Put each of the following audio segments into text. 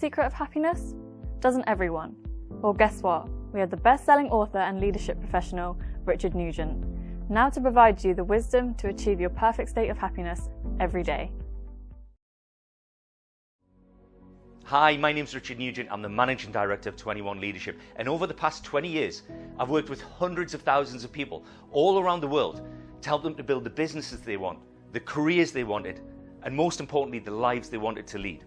secret of happiness? Doesn't everyone? Well, guess what? We have the best-selling author and leadership professional, Richard Nugent, now to provide you the wisdom to achieve your perfect state of happiness every day. Hi, my name's Richard Nugent. I'm the Managing Director of 21 Leadership, and over the past 20 years, I've worked with hundreds of thousands of people all around the world to help them to build the businesses they want, the careers they wanted, and most importantly, the lives they wanted to lead.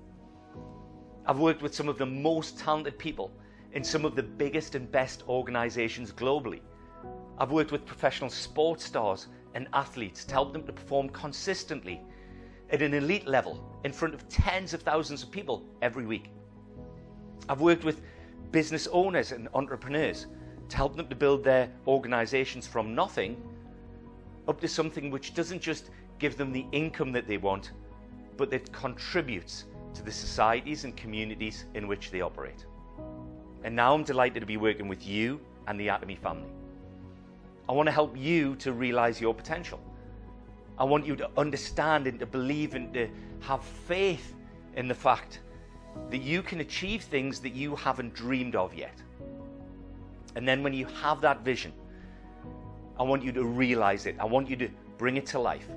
I've worked with some of the most talented people in some of the biggest and best organizations globally. I've worked with professional sports stars and athletes to help them to perform consistently at an elite level in front of tens of thousands of people every week. I've worked with business owners and entrepreneurs to help them to build their organizations from nothing up to something which doesn't just give them the income that they want, but that contributes to the societies and communities in which they operate. And now I'm delighted to be working with you and the Atomy family. I want to help you to realize your potential. I want you to understand and to believe and to have faith in the fact that you can achieve things that you haven't dreamed of yet. And then when you have that vision, I want you to realize it. I want you to bring it to life.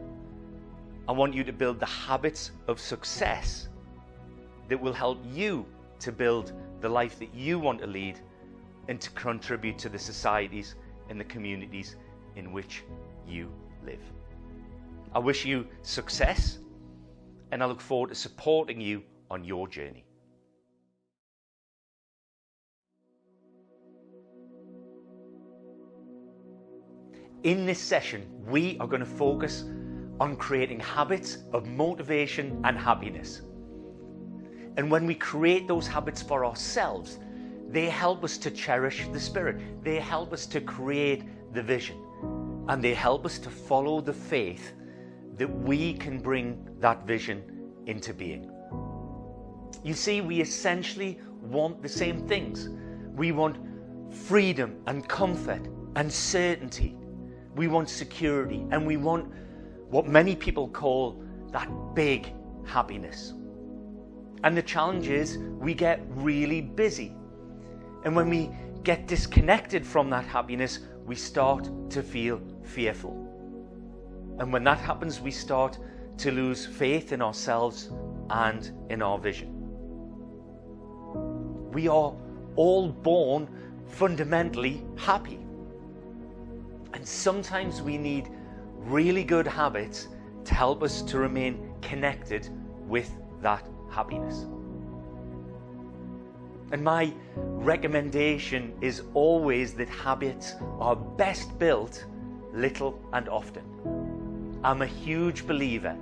I want you to build the habits of success that will help you to build the life that you want to lead and to contribute to the societies and the communities in which you live. I wish you success, and I look forward to supporting you on your journey. In this session, we are going to focus on creating habits of motivation and happiness. And when we create those habits for ourselves, they help us to cherish the spirit. They help us to create the vision. And they help us to follow the faith that we can bring that vision into being. You see, we essentially want the same things. We want freedom and comfort and certainty. We want security, and we want what many people call that big happiness. And the challenge is we get really busy. And when we get disconnected from that happiness, we start to feel fearful. And when that happens, we start to lose faith in ourselves and in our vision. We are all born fundamentally happy. And sometimes we need really good habits to help us to remain connected with that happiness. And my recommendation is always that habits are best built little and often. I'm a huge believer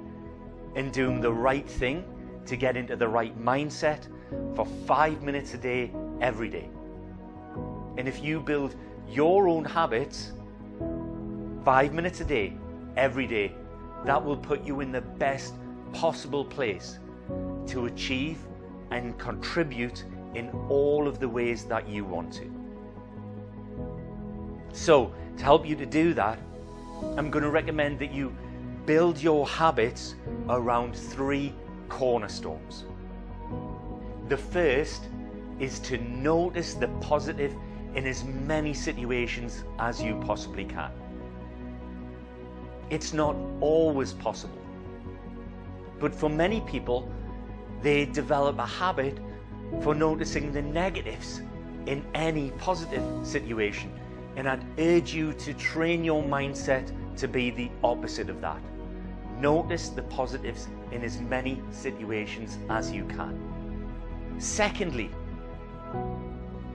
in doing the right thing to get into the right mindset for 5 minutes a day, every day. And if you build your own habits 5 minutes a day, every day, that will put you in the best possible place to achieve and contribute in all of the ways that you want to. So, to help you to do that, I'm going to recommend that you build your habits around 3 cornerstones. The first is to notice the positive in as many situations as you possibly can. It's not always possible, but for many people, they develop a habit for noticing the negatives in any positive situation. And I'd urge you to train your mindset to be the opposite of that. Notice the positives in as many situations as you can. Secondly,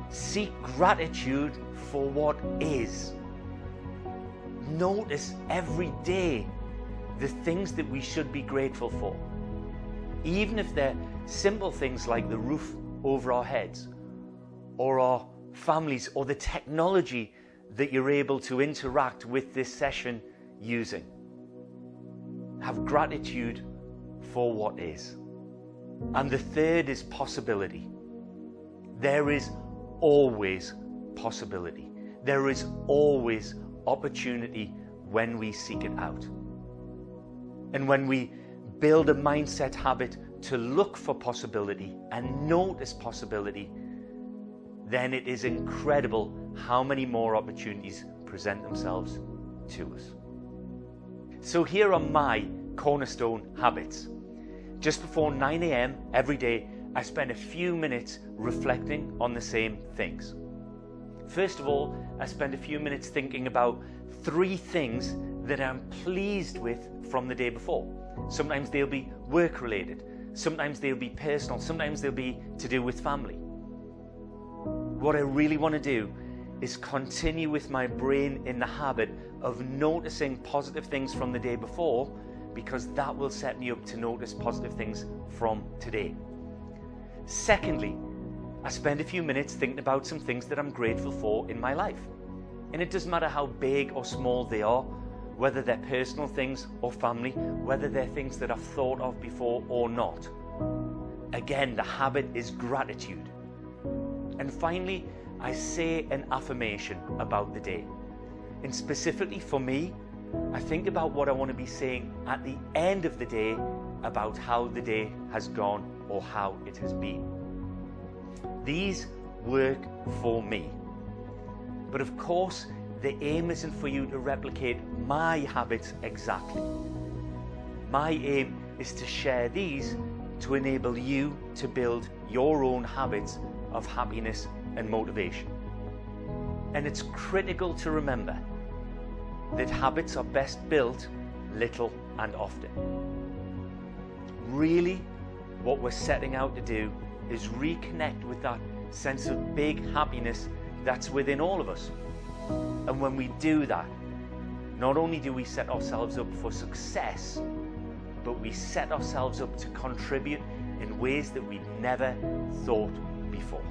seek gratitude for what is. Notice every day the things that we should be grateful for. Even if they're simple things like the roof over our heads, or our families, or the technology that you're able to interact with this session using. Have gratitude for what is. And the third is possibility. There is always possibility. There is always opportunity when we seek it out. And when we build a mindset habit to look for possibility and notice possibility, then it is incredible how many more opportunities present themselves to us. So here are my cornerstone habits. Just before 9 a.m. every day, I spend a few minutes reflecting on the same things. First of all, I spend a few minutes thinking about 3 things that I'm pleased with from the day before. Sometimes they'll be work related, sometimes they'll be personal, sometimes they'll be to do with family. What I really want to do is continue with my brain in the habit of noticing positive things from the day before, because that will set me up to notice positive things from today. Secondly, I spend a few minutes thinking about some things that I'm grateful for in my life. And it doesn't matter how big or small they are, whether they're personal things or family, whether they're things that I've thought of before or not. Again, the habit is gratitude. And finally, I say an affirmation about the day. And specifically for me, I think about what I want to be saying at the end of the day about how the day has gone or how it has been. These work for me. But of course, the aim isn't for you to replicate my habits exactly. My aim is to share these to enable you to build your own habits of happiness and motivation. And it's critical to remember that habits are best built little and often. Really, what we're setting out to do is reconnect with that sense of big happiness that's within all of us. And when we do that, not only do we set ourselves up for success, but we set ourselves up to contribute in ways that we never thought before.